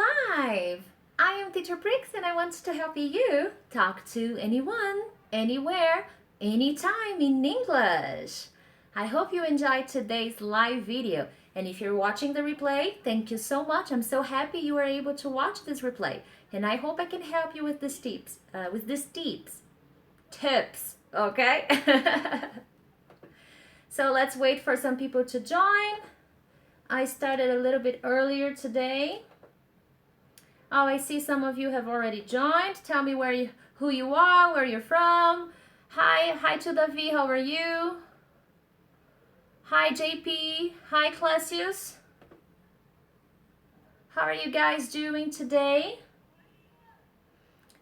live! I am Teacher Prix and I want to help you talk to anyone, anywhere, anytime in English. I hope you enjoyed today's live video. And if you're watching the replay, thank you so much. I'm so happy you were able to watch this replay. And I hope I can help you with these tips, okay? So let's wait for some people to join. I started a little bit earlier today. Oh, I see some of you have already joined. Tell me who you are, where you're from. Hi to Davi, how are you? Hi JP, hi Classius. How are you guys doing today?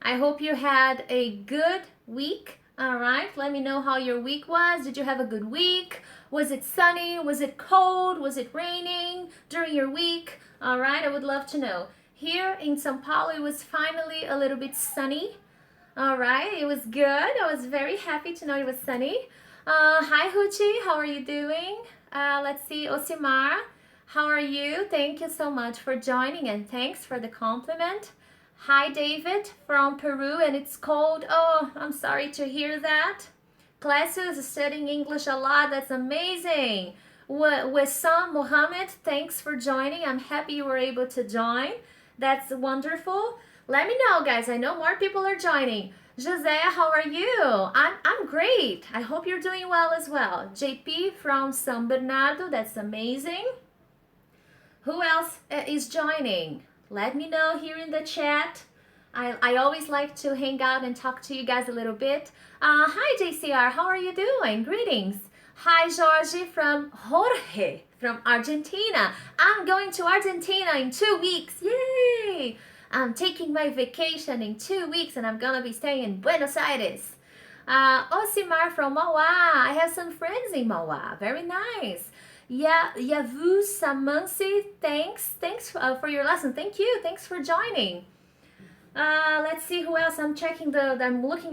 I hope you had a good week. All right, let me know how your week was. Did you have a good week? Was it sunny? Was it cold? Was it raining during your week? All right, I would love to know. Here in São Paulo, it was finally a little bit sunny. All right, it was good. I was very happy to know it was sunny. Hi, Huchi, how are you doing? Let's see, Osimar, how are you? Thank you so much for joining and thanks for the compliment. Hi, David from Peru, and it's cold. Oh, I'm sorry to hear that. Classes is studying English a lot. That's amazing. Wissam Mohammed, thanks for joining. I'm happy you were able to join. That's wonderful. Let me know, guys. I know more people are joining. Jose, how are you? I'm great. I hope you're doing well as well. JP from São Bernardo, that's amazing. Who else is joining? Let me know here in the chat. I always like to hang out and talk to you guys a little bit. Hi JCR, how are you doing? Greetings. Hi Jorge from Argentina. I'm going to Argentina in 2 weeks. Yay! I'm taking my vacation in 2 weeks and I'm gonna be staying in Buenos Aires. Osimar from Mauá. I have some friends in Mauá. Very nice. Yeah, Yavu Samansi, thanks for your lesson. Thank you. Thanks for joining. Let's see who else. I'm looking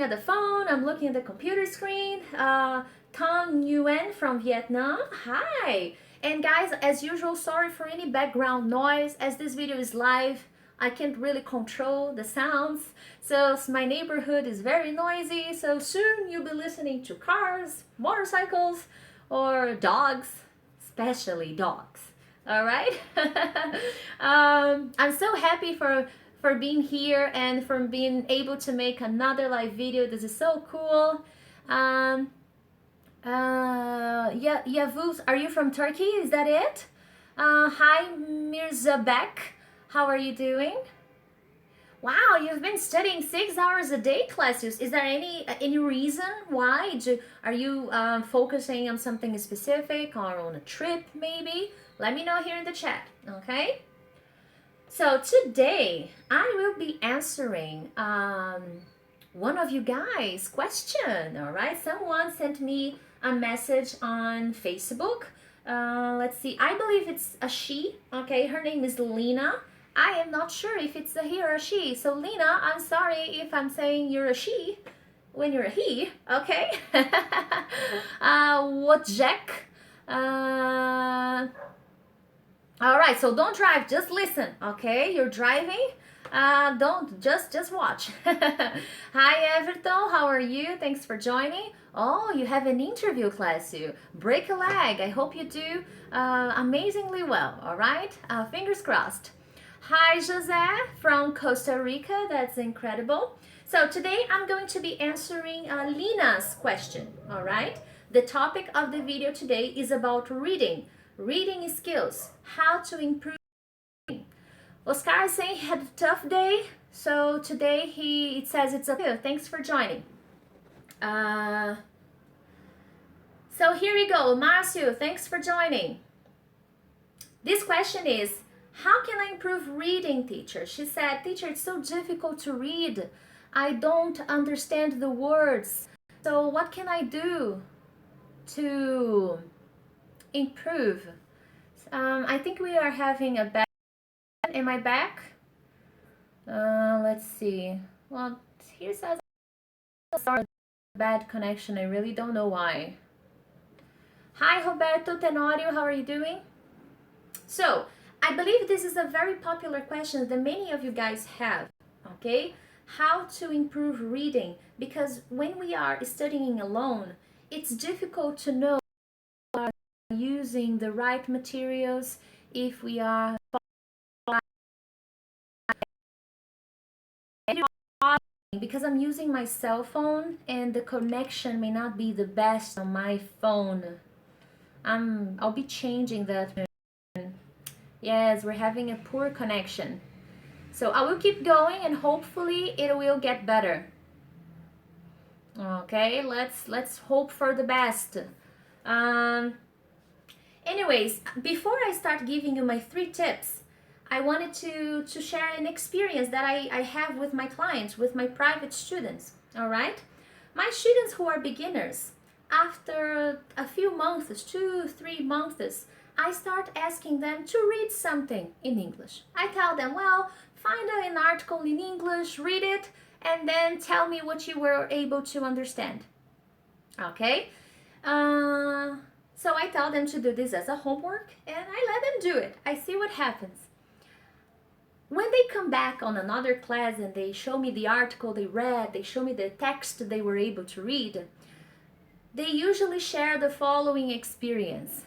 at the phone. I'm looking at the computer screen. Tom Nguyen from Vietnam. Hi. And guys, as usual, sorry for any background noise. As this video is live, I can't really control the sounds. So my neighborhood is very noisy. So soon you'll be listening to cars, motorcycles, or dogs. Especially dogs. All right. I'm so happy for being here and for being able to make another live video. This is so cool. Yeah, Yavuz, are you from Turkey? Is that it? Hi, Mirzabek. How are you doing? Wow, you've been studying 6 hours a day, Classius. Is there any reason why? Are you focusing on something specific or on a trip maybe? Let me know here in the chat, okay? So today I will be answering one of you guys' question, all right? Someone sent me a message on Facebook. Let's see, I believe it's a she, okay? Her name is Lena. I am not sure if it's a he or a she. So Lena, I'm sorry if I'm saying you're a she when you're a he, okay? What Jack? All right, so don't drive, just listen, okay? You're driving, just watch. Hi Everton, how are you? Thanks for joining. Oh, you have an interview class, you. Break a leg, I hope you do amazingly well, all right? Fingers crossed. Hi Jose from Costa Rica, that's incredible. So today I'm going to be answering Lena's question, all right? The topic of the video today is about reading skills, how to improve. Oscar is saying he had a tough day, so today it says it's okay. Thanks for joining. So here we go, Marcio, thanks for joining. This question is, how can I improve reading, teacher? She said, teacher, it's so difficult to read. I don't understand the words. So what can I do to improve? I think we are having a bad in my back. Let's see. Well, here says bad connection. I really don't know why. Hi, Roberto Tenorio. How are you doing? So I believe this is a very popular question that many of you guys have, okay? How to improve reading, because when we are studying alone, it's difficult to know if we are using the right materials, if we are because I'm using my cell phone and the connection may not be the best on my phone. I'll be changing that. Yes, we're having a poor connection. So I will keep going and hopefully it will get better. Okay, let's hope for the best. Anyways, before I start giving you my 3 tips, I wanted to share an experience that I have with my clients, with my private students, all right? My students who are beginners, after a few months, 2-3 months, I start asking them to read something in English. I tell them, well, find an article in English, read it, and then tell me what you were able to understand. Okay? So I tell them to do this as a homework, and I let them do it. I see what happens. When they come back on another class and they show me the article they read, they show me the text they were able to read, they usually share the following experience.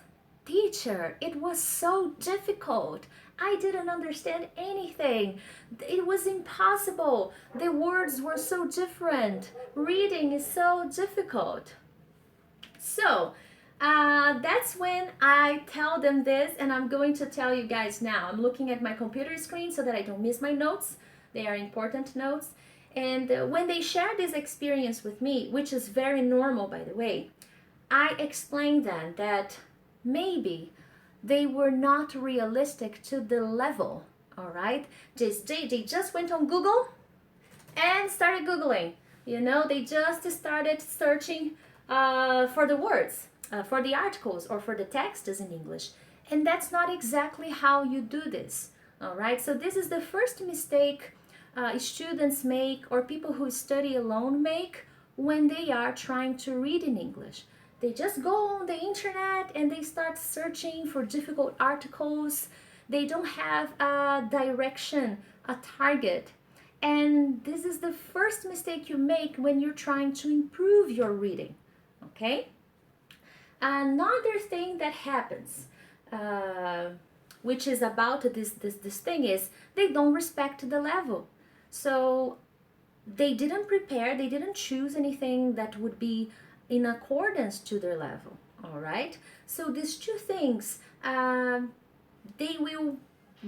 Teacher, it was so difficult. I didn't understand anything. It was impossible. The words were so different. Reading is so difficult. So, that's when I tell them this, and I'm going to tell you guys now. I'm looking at my computer screen so that I don't miss my notes. They are important notes. And when they share this experience with me, which is very normal, by the way, I explain then that maybe they were not realistic to the level, all right? They just went on Google and started Googling. You know, they just started searching for the words, for the articles, or for the texts in English. And that's not exactly how you do this, all right? So this is the first mistake students make, or people who study alone make, when they are trying to read in English. They just go on the internet and they start searching for difficult articles. They don't have a direction, a target. And this is the first mistake you make when you're trying to improve your reading, okay? Another thing that happens, which is about this thing, is they don't respect the level. So they didn't prepare, they didn't choose anything that would be in accordance to their level, all right? So these 2 things, they will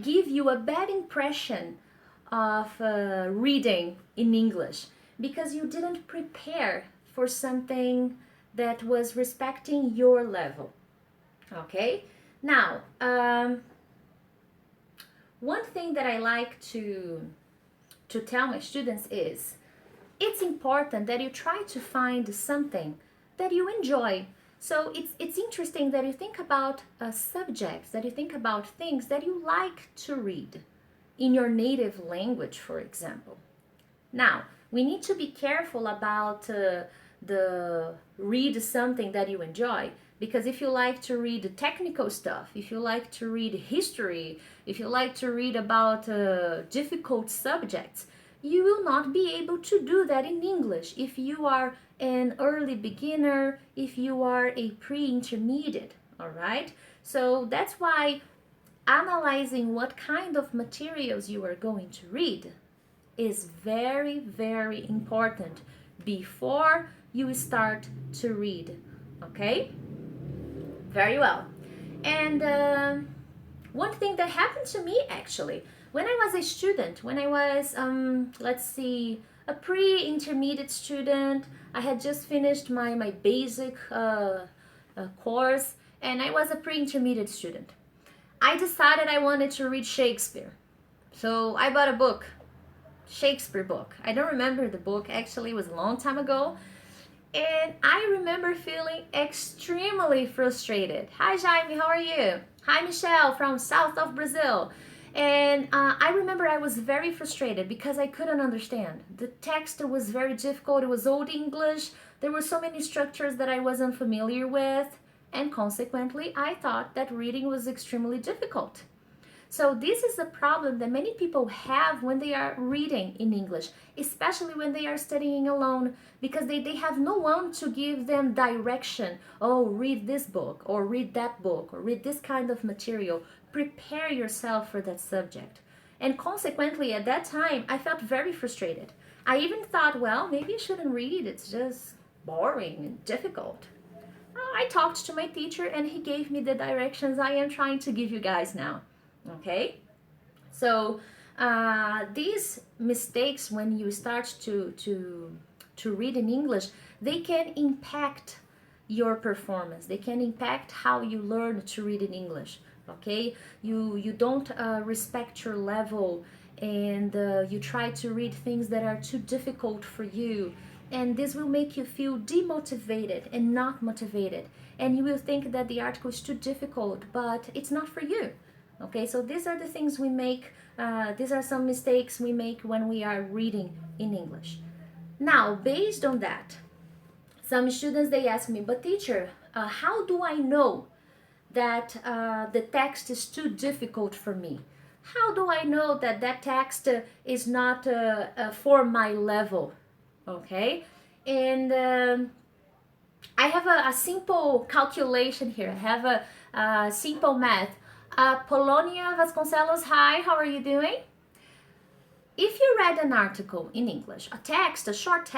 give you a bad impression of reading in English because you didn't prepare for something that was respecting your level, okay? Now, one thing that I like to tell my students is, it's important that you try to find something that you enjoy. So it's interesting that you think about subjects, that you think about things that you like to read in your native language, for example. Now, we need to be careful about the read something that you enjoy, because if you like to read technical stuff, if you like to read history, if you like to read about difficult subjects, you will not be able to do that in English if you are an early beginner, if you are a pre-intermediate, all right? So that's why analyzing what kind of materials you are going to read is very, very important before you start to read, okay? Very well. And one thing that happened to me, actually, when I was a student, when I was, let's see, a pre-intermediate student, I had just finished my basic course, and I was a pre-intermediate student. I decided I wanted to read Shakespeare. So I bought a book, Shakespeare book. I don't remember the book, actually, it was a long time ago. And I remember feeling extremely frustrated. Hi, Jaime, how are you? Hi, Michelle from south of Brazil. And I remember I was very frustrated because I couldn't understand. The text was very difficult. It was Old English. There were so many structures that I wasn't familiar with. And consequently, I thought that reading was extremely difficult. So this is a problem that many people have when they are reading in English, especially when they are studying alone, because they have no one to give them direction. Oh, read this book, or read that book, or read this kind of material. Prepare yourself for that subject. And consequently, at that time, I felt very frustrated. I even thought, well, maybe I shouldn't read, it's just boring and difficult. I talked to my teacher and he gave me the directions I am trying to give you guys now. Okay? So these mistakes when you start to read in English, they can impact your performance. They can impact how you learn to read in English. Okay? You don't respect your level, and you try to read things that are too difficult for you, and this will make you feel demotivated and not motivated, and you will think that the article is too difficult, but it's not for you. Okay, so these are the things we make, these are some mistakes we make when we are reading in English. Now, based on that, some students, they ask me, but teacher, how do I know that the text is too difficult for me? How do I know that that text is not for my level? Okay, and I have a simple calculation here. I have a simple math. Polonia Vasconcelos, hi, how are you doing? If you read an article in English, a text, a short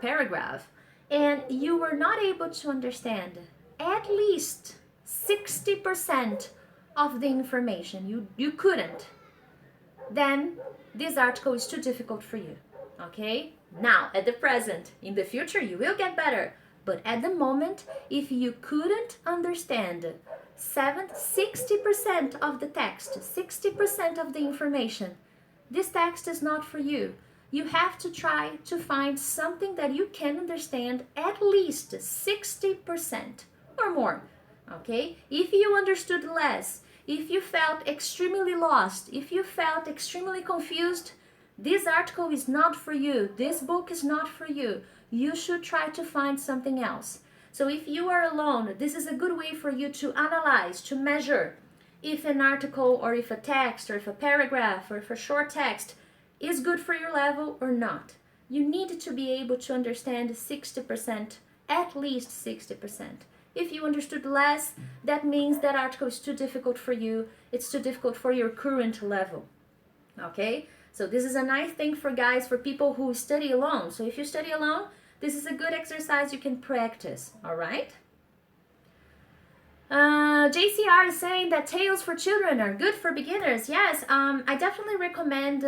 paragraph, and you were not able to understand at least 60% of the information, you couldn't, then this article is too difficult for you. Okay? Now, at the present, in the future, you will get better. But at the moment, if you couldn't understand 60% of the text, 60% of the information, this text is not for you. You have to try to find something that you can understand at least 60% or more. Okay? If you understood less, if you felt extremely lost, if you felt extremely confused, this article is not for you. This book is not for you. You should try to find something else. So if you are alone, this is a good way for you to analyze, to measure if an article or if a text or if a paragraph or if a short text is good for your level or not. You need to be able to understand 60%, at least 60%. If you understood less, that means that article is too difficult for you. It's too difficult for your current level. Okay? So this is a nice thing for guys, for people who study alone. So if you study alone, this is a good exercise you can practice. All right? JCR is saying that tales for children are good for beginners. Yes, I definitely recommend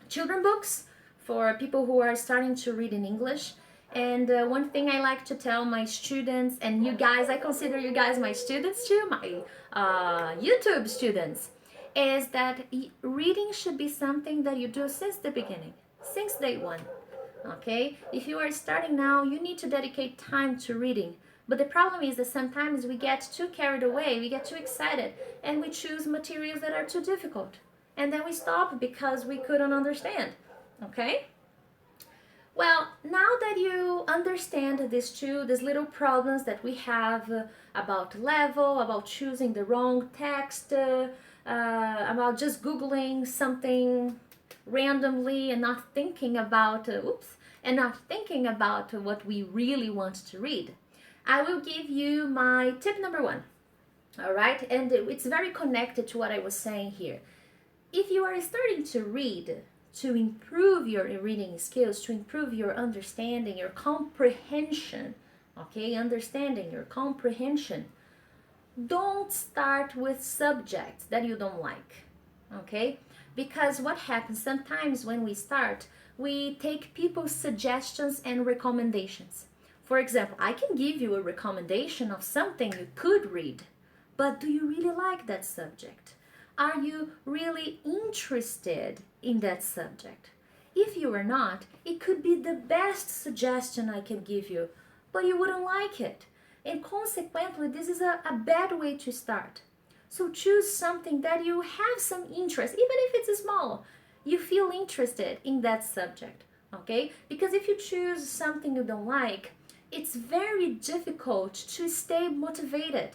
children books for people who are starting to read in English. And one thing I like to tell my students, and you guys, I consider you guys my students too, my YouTube students, is that reading should be something that you do since the beginning, since day one. Okay? If you are starting now, you need to dedicate time to reading. But the problem is that sometimes we get too carried away, we get too excited, and we choose materials that are too difficult. And then we stop because we couldn't understand. Okay? Well, now that you understand these little problems that we have about level, about choosing the wrong text, about just Googling something randomly and not thinking about, what we really want to read, I will give you my tip number 1. All right? And it's very connected to what I was saying here. If you are starting to read, to improve your reading skills, to improve your understanding, your comprehension, okay, understanding, your comprehension, don't start with subjects that you don't like, okay? Because what happens sometimes when we start, we take people's suggestions and recommendations. For example, I can give you a recommendation of something you could read, but do you really like that subject? Are you really interested in that subject? If you are not, it could be the best suggestion I can give you, but you wouldn't like it. And consequently, this is a bad way to start. So choose something that you have some interest, even if it's small. You feel interested in that subject, okay? Because if you choose something you don't like, it's very difficult to stay motivated.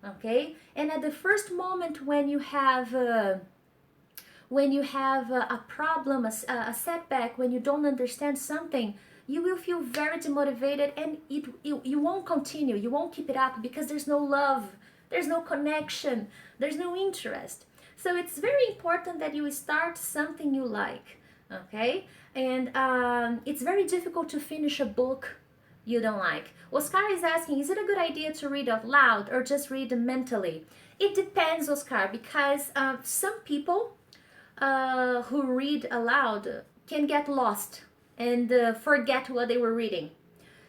okay? And at the first moment when you have a problem, a setback, when you don't understand something, you will feel very demotivated, and you won't continue, you won't keep it up, because there's no love, there's no connection, there's no interest. So it's very important that you start something you like, okay? And it's very difficult to finish a book you don't like. Oscar is asking, is it a good idea to read out loud or just read mentally? It depends, Oscar, because some people who read aloud can get lost and forget what they were reading.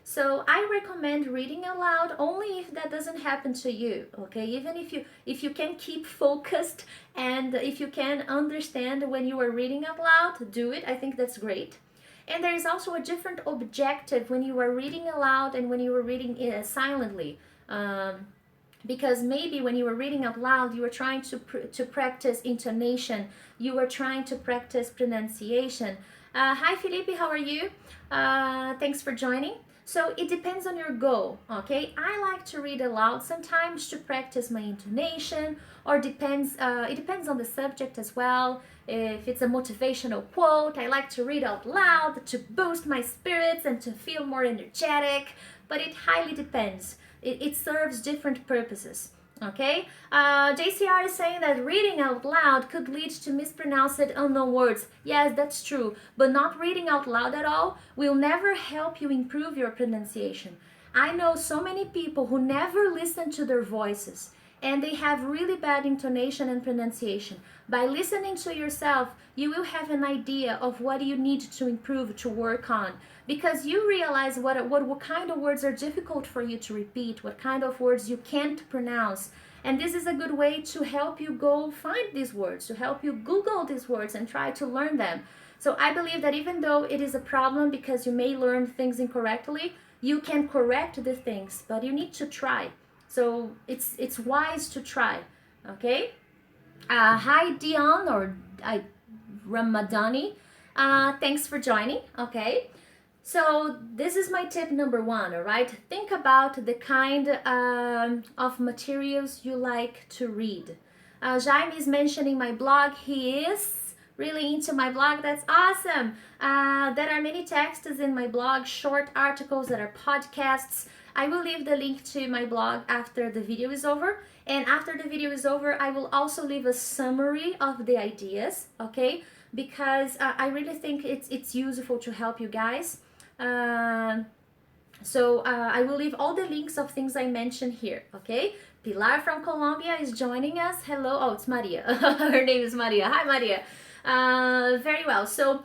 So I recommend reading aloud only if that doesn't happen to you, okay? Even if you can keep focused and if you can understand when you are reading out loud, do it. I think that's great. And there is also a different objective when you are reading aloud and when you are reading silently. Because maybe when you were reading out loud, you were trying to practice intonation, you were trying to practice pronunciation. Hi Felipe, how are you? Thanks for joining. So it depends on your goal, okay? I like to read aloud sometimes to practice my intonation, or it depends on the subject as well. If it's a motivational quote, I like to read out loud to boost my spirits and to feel more energetic, but it highly depends. It serves different purposes, okay? JCR is saying that reading out loud could lead to mispronounced unknown words. Yes, that's true, but not reading out loud at all will never help you improve your pronunciation. I know so many people who never listen to their voices, and they have really bad intonation and pronunciation. By listening to yourself, you will have an idea of what you need to improve, to work on, because you realize what kind of words are difficult for you to repeat, what kind of words you can't pronounce. And this is a good way to help you go find these words, to help you Google these words and try to learn them. So I believe that even though it is a problem because you may learn things incorrectly, you can correct the things, but you need to try. So it's wise to try, okay? Hi Dion or Ramadani. Thanks for joining, okay? So this is my tip number one, all right? Think about the kind of materials you like to read. Jaime is mentioning my blog. He is really into my blog. That's awesome. There are many texts in my blog, short articles that are podcasts. I will leave the link to my blog after the video is over. And after the video is over, I will also leave a summary of the ideas, okay? Because I really think it's useful to help you guys. So I will leave all the links of things I mentioned here, okay? Pilar from Colombia is joining us. Hello. Oh, it's Maria. Her name is Maria. Hi, Maria. Very well. So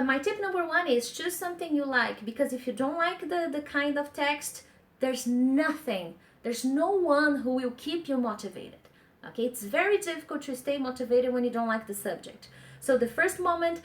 my tip number one is choose something you like, because if you don't like the kind of text, there's no one who will keep you motivated, okay? It's very difficult to stay motivated when you don't like the subject. So the first moment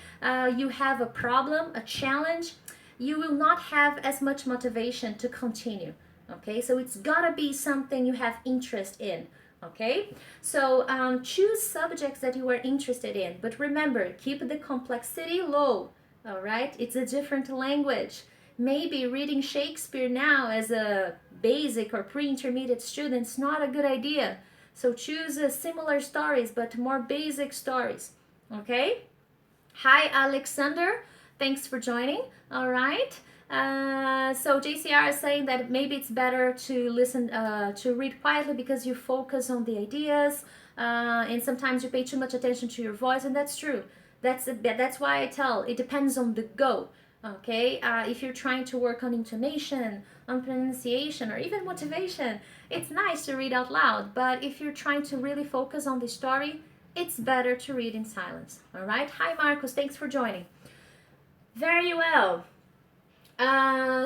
you have a problem, a challenge, you will not have as much motivation to continue, okay? So it's gotta be something you have interest in, okay? So choose subjects that you are interested in, but remember, keep the complexity low, all right? It's a different language. Maybe reading Shakespeare now as a basic or pre-intermediate student is not a good idea. So choose similar stories, but more basic stories, okay? Hi, Alexander. Thanks for joining. All right. So JCR is saying that maybe it's better to listen, to read quietly because you focus on the ideas, and sometimes you pay too much attention to your voice, and that's true. That's why I tell, it depends on the go. Okay, if you're trying to work on intonation, on pronunciation, or even motivation, it's nice to read out loud. But if you're trying to really focus on the story, it's better to read in silence. All right. Hi, Marcos. Thanks for joining. Very well.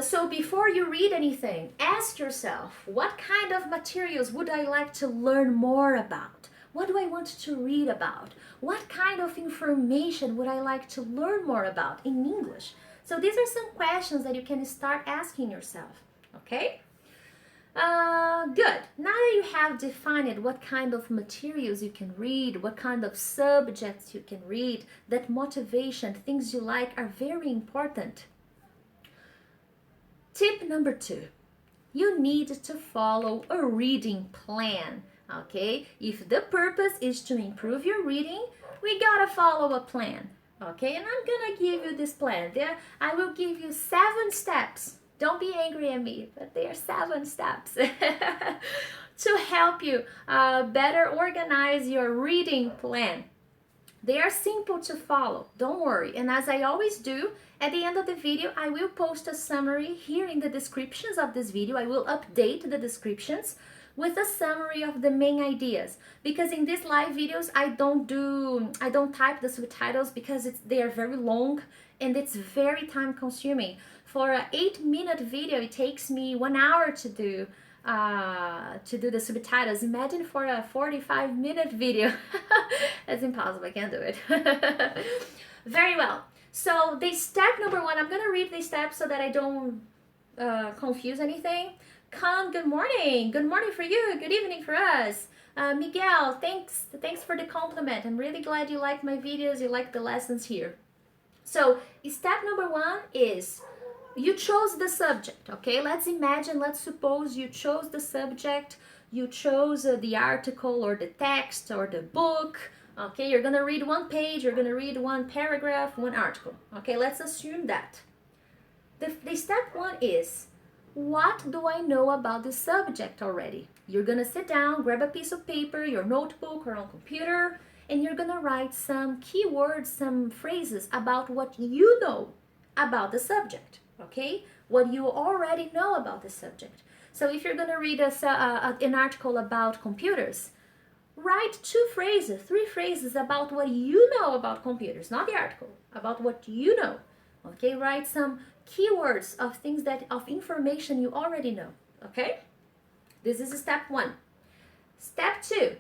So before you read anything, ask yourself, what kind of materials would I like to learn more about? What do I want to read about? What kind of information would I like to learn more about in English? So these are some questions that you can start asking yourself, okay? Good. Now that you have defined what kind of materials you can read, what kind of subjects you can read, that motivation, things you like are very important. Tip number 2, you need to follow a reading plan. okay? If the purpose is to improve your reading, we gotta follow a plan, okay? And I'm gonna give you this plan. I will give you 7 steps. Don't be angry at me, but there are 7 steps to help you better organize your reading plan. They are simple to follow, don't worry. And as I always do, at the end of the video, I will post a summary here in the descriptions of this video. I will update the descriptions with a summary of the main ideas. Because in these live videos, I don't type the subtitles because they are very long and it's very time consuming. For an 8-minute video, it takes me 1 hour to do the subtitles. Imagine for a 45-minute video. That's impossible, I can't do it. Very well. So the step number 1, I'm gonna read the steps so that I don't confuse anything. Con, good morning. Good morning for you. Good evening for us. Miguel, thanks for the compliment. I'm really glad you like my videos, you like the lessons here. So step number 1 is you chose the subject, okay? Let's suppose you chose the subject, you chose the article or the text or the book, okay? You're gonna read 1 page, you're gonna read 1 paragraph, 1 article, okay? Let's assume that. The step 1 is, what do I know about the subject already? You're gonna sit down, grab a piece of paper, your notebook or on computer, and you're gonna write some keywords, some phrases about what you know about the subject. Okay, what you already know about the subject. So if you're gonna read an article about computers, write 2 phrases, 3 phrases about what you know about computers, not the article, about what you know. Okay, write some keywords of of information you already know. Okay, this is step 1. Step 2.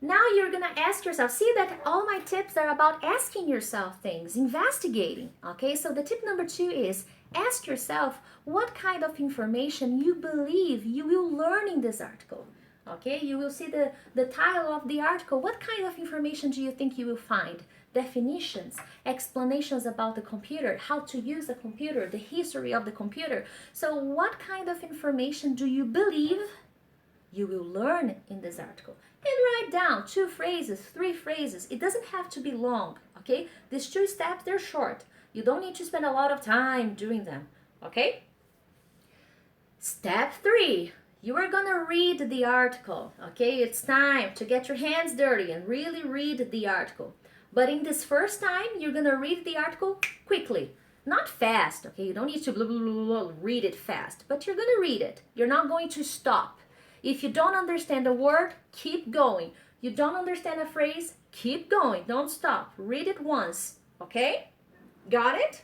Now you're gonna ask yourself, see that all my tips are about asking yourself things, investigating, okay? So the tip number 2 is ask yourself what kind of information you believe you will learn in this article, okay? You will see the title of the article. What kind of information do you think you will find? Definitions, explanations about the computer, how to use a computer, the history of the computer. So what kind of information do you believe you will learn in this article? And write down 2 phrases, 3 phrases. It doesn't have to be long, okay? These 2 steps, they're short. You don't need to spend a lot of time doing them, okay? Step 3, you are gonna read the article, okay? It's time to get your hands dirty and really read the article. But in this first time, you're gonna read the article quickly. Not fast, okay? You don't need to blah, blah, blah, blah, read it fast, but you're gonna read it. You're not going to stop. If you don't understand a word, keep going. You don't understand a phrase, keep going. Don't stop. Read it once, okay? Got it?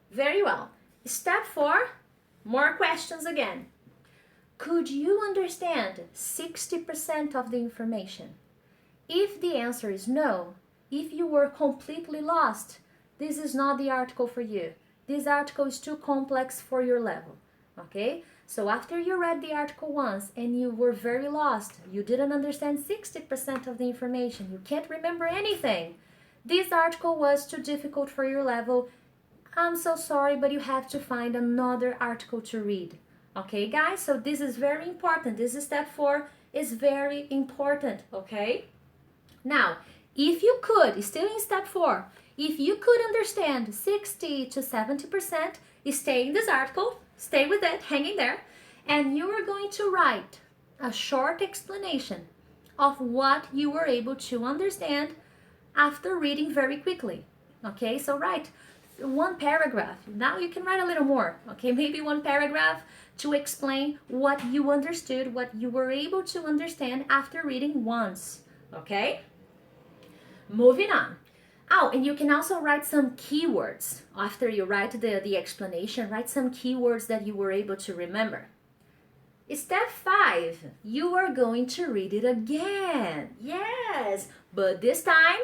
Very well. Step 4, more questions again. Could you understand 60% of the information? If the answer is no, if you were completely lost, this is not the article for you. This article is too complex for your level, okay? So after you read the article once and you were very lost, you didn't understand 60% of the information, you can't remember anything, this article was too difficult for your level, I'm so sorry, but you have to find another article to read. Okay, guys? So this is very important. This is step 4, is very important, okay? Now, if you could, still in step 4, if you could understand 60 to 70%, stay in this article, stay with it, hanging there, and you are going to write a short explanation of what you were able to understand after reading very quickly. Okay, so write 1 paragraph. Now you can write a little more, okay, maybe 1 paragraph to explain what you understood, what you were able to understand after reading once, okay? Moving on. Oh, and you can also write some keywords. After you write the explanation, write some keywords that you were able to remember. Step 5, you are going to read it again. Yes, but this time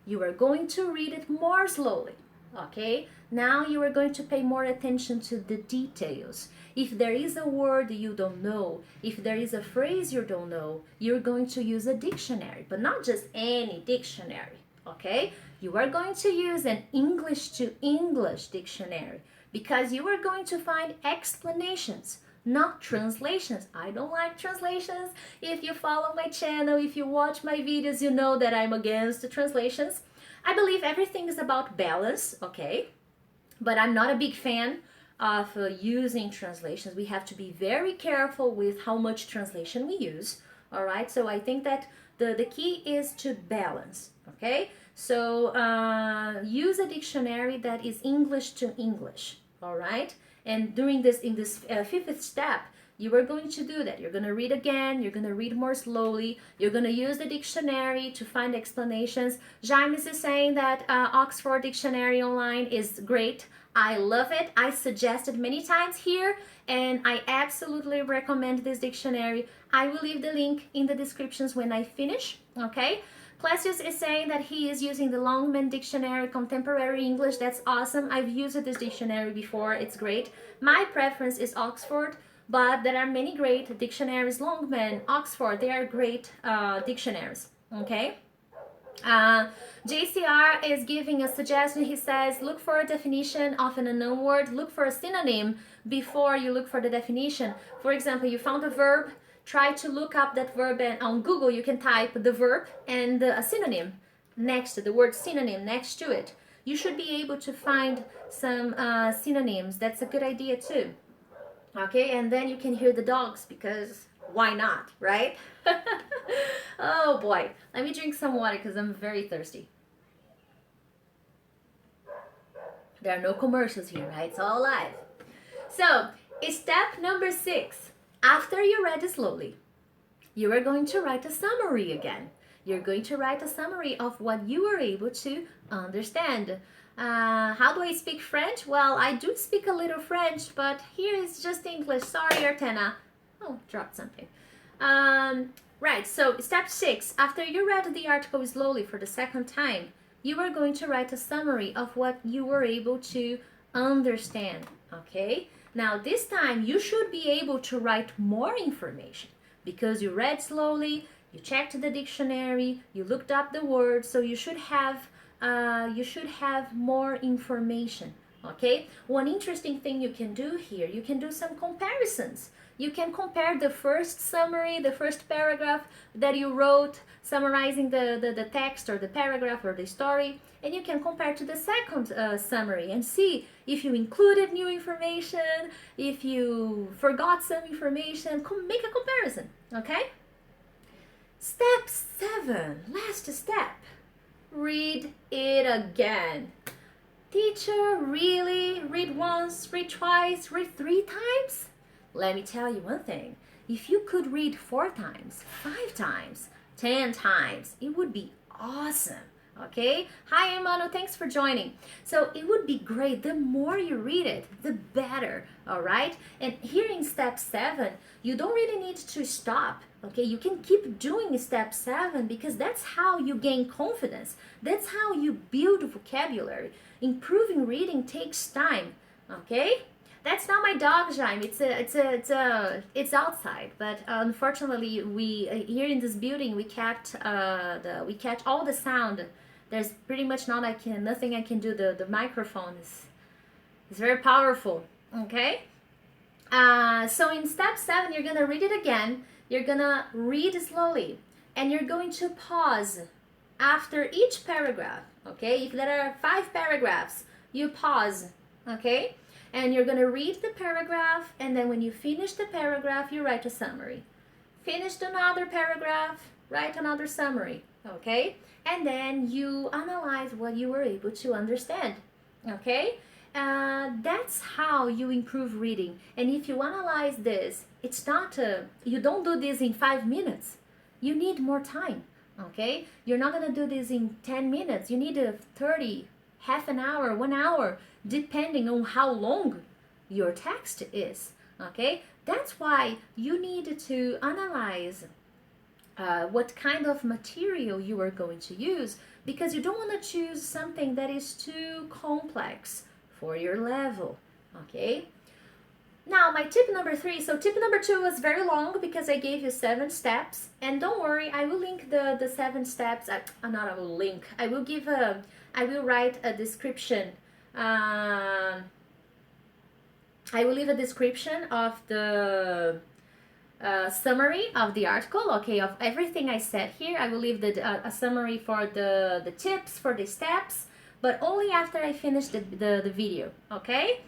you are going to read it more slowly. Okay, now you are going to pay more attention to the details. If there is a word you don't know, if there is a phrase you don't know, you're going to use a dictionary, but not just any dictionary. Okay, you are going to use an English to English dictionary because you are going to find explanations not translations. I don't like translations. If you follow my channel, if you watch my videos, you know that I'm against the translations. I believe everything is about balance, okay? But I'm not a big fan of using translations. We have to be very careful with how much translation we use, all right? So I think that the key is to balance, okay? So use a dictionary that is English to English, all right? And during this, in this fifth step, you are going to do that. You're going to read again, you're going to read more slowly, you're going to use the dictionary to find explanations. James is saying that Oxford Dictionary Online is great. I love it. I suggested many times here, and I absolutely recommend this dictionary. I will leave the link in the descriptions when I finish, okay? Classius is saying that he is using the Longman Dictionary Contemporary English. That's awesome. I've used this dictionary before. It's great. My preference is Oxford, but there are many great dictionaries. Longman, Oxford, they are great dictionaries, okay? JCR is giving a suggestion. He says, look for a definition of an unknown word. Look for a synonym before you look for the definition. For example, you found a verb. Try to look up that verb, and on Google you can type the verb and a synonym next to the word synonym next to it. You should be able to find some synonyms. That's a good idea too. Okay, and then you can hear the dogs, because why not, right? Oh boy, let me drink some water because I'm very thirsty. There are no commercials here, right? It's all live. So, step number 6. After you read slowly, you are going to write a summary again. You're going to write a summary of what you were able to understand. How do I speak French? Well, I do speak a little French, but here is just English. Sorry, Artena. Oh, dropped something. Right, so step 6. After you read the article slowly for the second time, you are going to write a summary of what you were able to understand, okay? Now, this time, you should be able to write more information because you read slowly, you checked the dictionary, you looked up the words, so you should have more information, okay? One interesting thing you can do here, you can do some comparisons. You can compare the first summary, the first paragraph that you wrote, summarizing the text or the paragraph or the story, and you can compare to the second summary and see if you included new information, if you forgot some information. Make a comparison, okay? Step 7, last step. Read it again. Teacher, really? Read once, read twice, read 3 times? Let me tell you one thing. If you could read 4 times, 5 times, 10 times, it would be awesome. Okay? Hi, Emmanuel. Thanks for joining. So it would be great. The more you read it, the better. All right? And here in step 7, you don't really need to stop. Okay? You can keep doing step 7 because that's how you gain confidence. That's how you build vocabulary. Improving reading takes time. Okay? That's not my dog, Jaime. It's outside. But unfortunately, we here in this building we catch all the sound. There's pretty much nothing I can do. The microphone is very powerful. Okay. So in step 7, you're gonna read it again. You're gonna read slowly, and you're going to pause after each paragraph. Okay. If there are 5 paragraphs, you pause. Okay. And you're going to read the paragraph, and then when you finish the paragraph, you write a summary. Finished another paragraph, write another summary, okay? And then you analyze what you were able to understand, okay? That's how you improve reading. And if you analyze this, it's not, you don't do this in 5 minutes. You need more time, okay? You're not going to do this in 10 minutes. You need 30, half an hour, 1 hour, depending on how long your text is, okay? That's why you need to analyze what kind of material you are going to use, because you don't want to choose something that is too complex for your level, okay? Now, my tip number 3, so tip number 2 was very long because I gave you 7 steps, and don't worry, I will link the 7 steps, I will write a description. I will leave a description of the summary of the article, okay, of everything I said here. I will leave a summary for the tips, for the steps, but only after I finish the video, okay?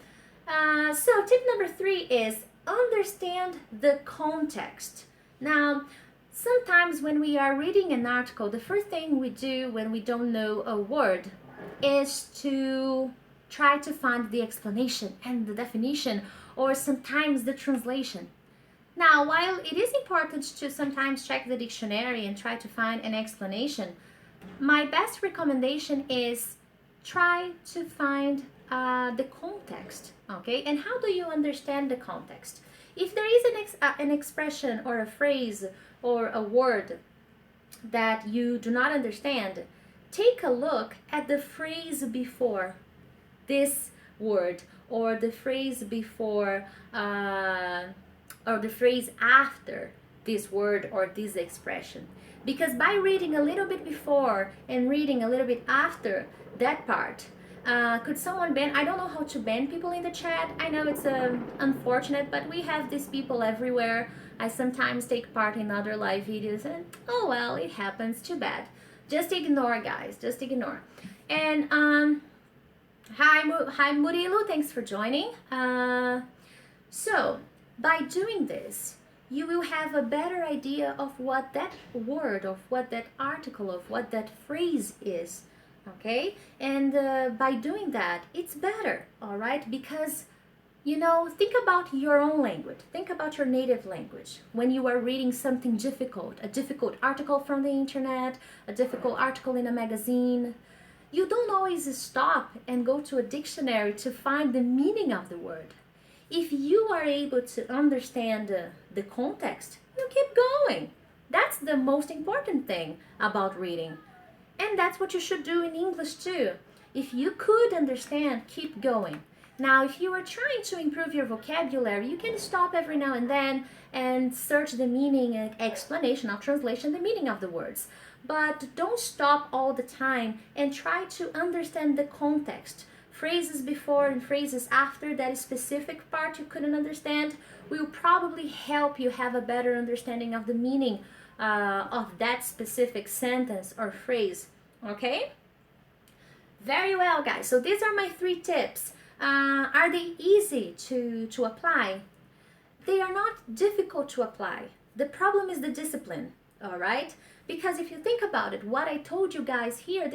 So tip number 3 is understand the context. Now, sometimes when we are reading an article, the first thing we do when we don't know a word is to try to find the explanation and the definition, or sometimes the translation. Now, while it is important to sometimes check the dictionary and try to find an explanation, my best recommendation is try to find the context, okay? And how do you understand the context? If there is an expression or a phrase or a word that you do not understand, take a look at the phrase before this word, or the phrase before, or the phrase after this word or this expression. Because by reading a little bit before and reading a little bit after that part, could someone ban? I don't know how to ban people in the chat. I know it's unfortunate, but we have these people everywhere. I sometimes take part in other live videos and oh well, it happens, too bad. Just ignore, guys, just ignore. And hi Murilo, thanks for joining. So by doing this, you will have a better idea of what that word, of what that article, of what that phrase is, okay? And by doing that, it's better, all right? Because, you know, think about your own language. Think about your native language. When you are reading something difficult, a difficult article from the internet, a difficult article in a magazine, you don't always stop and go to a dictionary to find the meaning of the word. If you are able to understand the context, you keep going. That's the most important thing about reading. And that's what you should do in English too. If you could understand, keep going. Now, if you are trying to improve your vocabulary, you can stop every now and then and search the meaning and explanation of translation, the meaning of the words. But don't stop all the time and try to understand the context. Phrases before and phrases after that specific part you couldn't understand will probably help you have a better understanding of the meaning of that specific sentence or phrase, okay? Very well, guys. So these are my 3 tips. Are they easy to apply? They are not difficult to apply. The problem is the discipline, all right? Because if you think about it, what I told you guys here,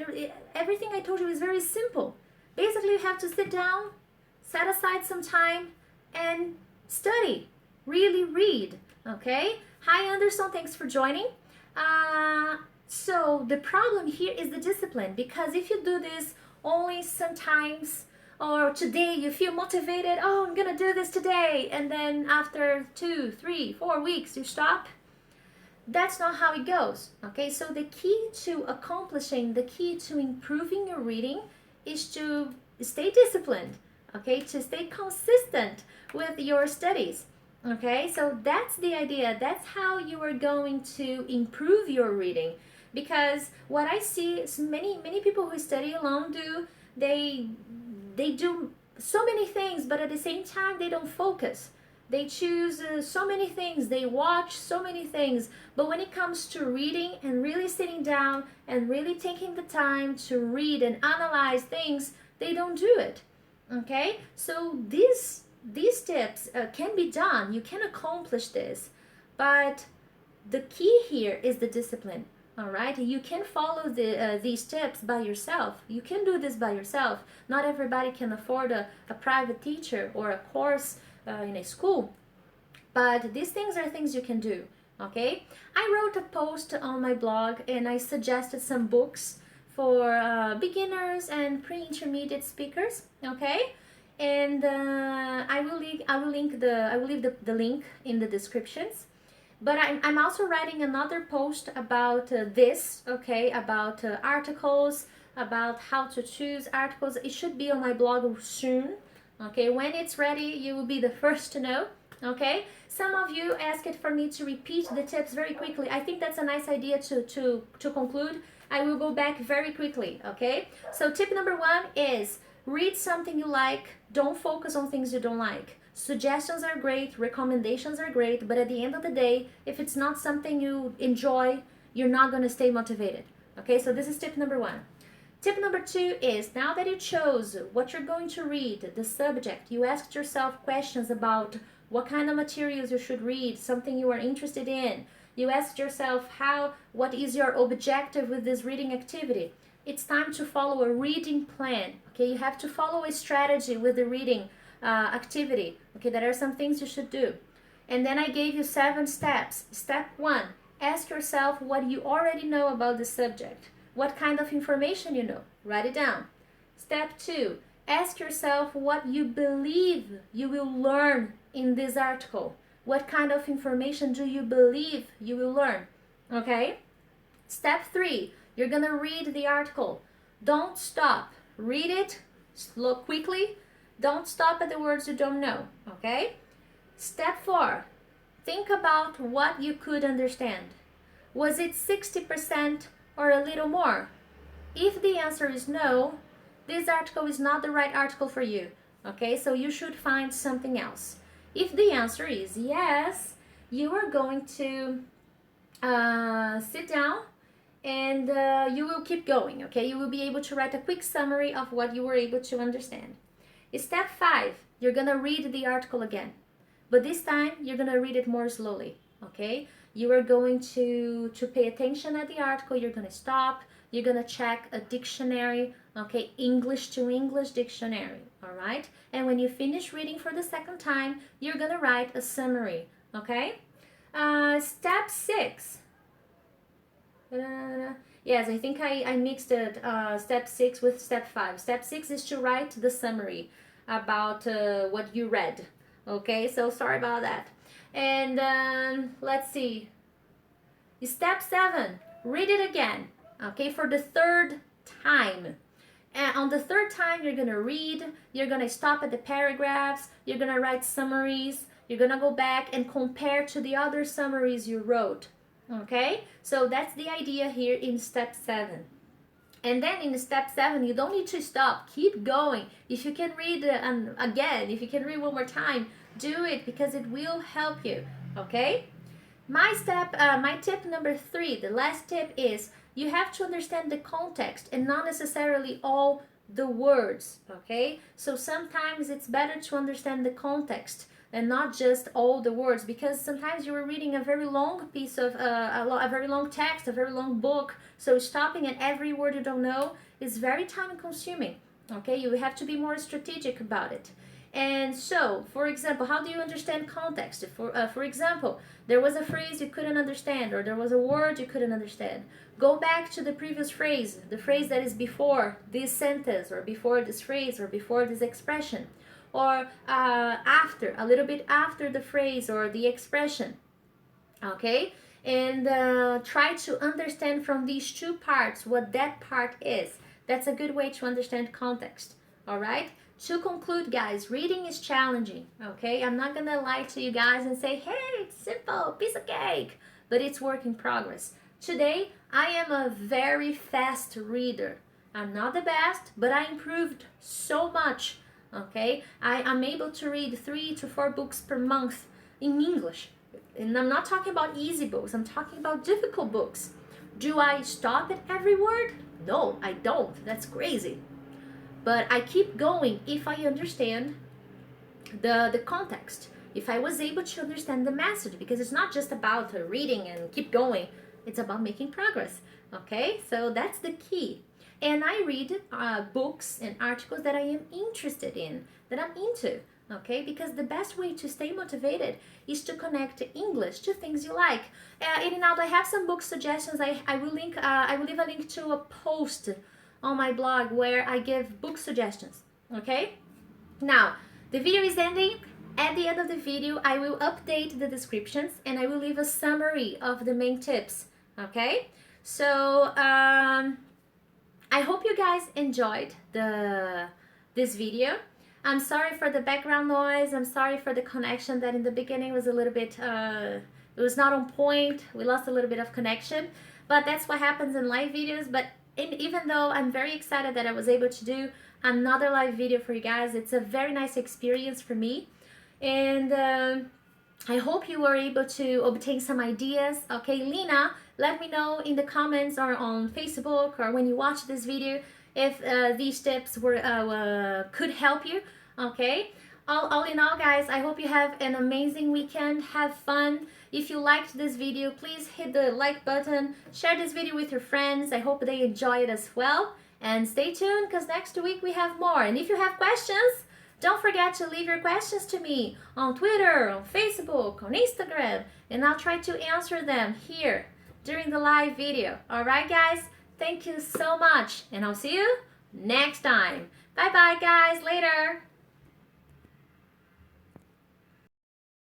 everything I told you is very simple. Basically, you have to sit down, set aside some time, and study. Really read, okay? Hi, Anderson. Thanks for joining. So the problem here is the discipline, because if you do this only sometimes, or today you feel motivated, oh, I'm gonna do this today, and then after 2, 3, 4 weeks you stop, that's not how it goes, okay? So the key to accomplishing, the key to improving your reading is to stay disciplined, okay? To stay consistent with your studies, okay? So that's the idea. That's how you are going to improve your reading. Because what I see is many people who study alone they do so many things, but at the same time they don't focus. They choose so many things, they watch so many things, but when it comes to reading and really sitting down and really taking the time to read and analyze things, they don't do it, okay? So these tips can be done, you can accomplish this, but the key here is the discipline, all right? You can follow these tips by yourself. You can do this by yourself. Not everybody can afford a private teacher or a course in a school, but these things are things you can do, okay? I wrote a post on my blog and I suggested some books for beginners and pre-intermediate speakers, okay? And I will leave the link in the descriptions. But I'm also writing another post about this, okay? About articles, about how to choose articles. It should be on my blog soon. Okay, when it's ready, you will be the first to know, okay? Some of you asked for me to repeat the tips very quickly. I think that's a nice idea to conclude. I will go back very quickly, okay? So tip number 1 is read something you like. Don't focus on things you don't like. Suggestions are great, recommendations are great, but at the end of the day, if it's not something you enjoy, you're not going to stay motivated. Okay, so this is tip number 1. Tip number 2 is, now that you chose what you're going to read, the subject, you asked yourself questions about what kind of materials you should read, something you are interested in. You asked yourself what is your objective with this reading activity. It's time to follow a reading plan. Okay, you have to follow a strategy with the reading activity. Okay, there are some things you should do. And then I gave you 7 steps. Step 1, ask yourself what you already know about the subject. What kind of information you know. Write it down. Step 2, ask yourself what you believe you will learn in this article. What kind of information do you believe you will learn? Okay? Step 3, you're going to read the article. Don't stop. Read it quickly. Don't stop at the words you don't know. Okay? Step 4, think about what you could understand. Was it 60% or a little more? If the answer is no, this article is not the right article for you. Okay? So you should find something else. If the answer is yes, you are going to sit down and you will keep going, okay? You will be able to write a quick summary of what you were able to understand. Step 5, you're gonna read the article again, but this time you're gonna read it more slowly, okay? You are going to pay attention at the article, you're gonna stop, you're gonna check a dictionary, okay? English to English dictionary, all right? And when you finish reading for the second time, you're gonna write a summary, okay? Step 6. Yes, I think I mixed it, step 6 with step 5. Step 6 is to write the summary about what you read, okay? So sorry about that. And let's see. Step 7, read it again, okay, for the 3rd time. And on the 3rd time, you're gonna read, you're gonna stop at the paragraphs, you're gonna write summaries, you're gonna go back and compare to the other summaries you wrote, okay? So that's the idea here in step 7. And then in step 7, you don't need to stop, keep going. If you can read again, if you can read one more time, do it because it will help you, okay? My tip number 3, the last tip is, you have to understand the context and not necessarily all the words, okay? So sometimes it's better to understand the context and not just all the words, because sometimes you are reading a very long piece of, a very long text, a very long book, so stopping at every word you don't know is very time consuming, okay? You have to be more strategic about it. And so, for example, how do you understand context? For example, there was a phrase you couldn't understand, or there was a word you couldn't understand. Go back to the previous phrase, the phrase that is before this sentence, or before this phrase, or before this expression, or after, a little bit after the phrase or the expression, okay? And try to understand from these 2 parts what that part is. That's a good way to understand context, all right? To conclude, guys, reading is challenging, okay? I'm not gonna lie to you guys and say, hey, it's simple, piece of cake, but it's work in progress. Today, I am a very fast reader. I'm not the best, but I improved so much, okay? I'm able to read 3 to 4 books per month in English. And I'm not talking about easy books, I'm talking about difficult books. Do I stop at every word? No, I don't. That's crazy. But I keep going if I understand the context. If I was able to understand the message, because it's not just about reading and keep going. It's about making progress, okay? So that's the key. And I read books and articles that I am interested in, that I'm into, okay? Because the best way to stay motivated is to connect English to things you like. Erinaldo, I have some book suggestions. I will leave a link to a post on my blog where I give book suggestions, okay? Now, the video is ending. At the end of the video, I will update the descriptions and I will leave a summary of the main tips, okay? So, I hope you guys enjoyed this video. I'm sorry for the background noise. I'm sorry for the connection that in the beginning was a little bit, it was not on point. We lost a little bit of connection, but that's what happens in live videos. But even though I'm very excited that I was able to do another live video for you guys, it's a very nice experience for me. And I hope you were able to obtain some ideas. Okay, Lena, let me know in the comments or on Facebook or when you watch this video if these tips could help you. Okay, all in all, guys, I hope you have an amazing weekend. Have fun. If you liked this video, please hit the like button, share this video with your friends. I hope they enjoy it as well. And stay tuned because next week we have more. And if you have questions, don't forget to leave your questions to me on Twitter, on Facebook, on Instagram, and I'll try to answer them here during the live video. Alright, guys? Thank you so much, and I'll see you next time. Bye-bye, guys. Later.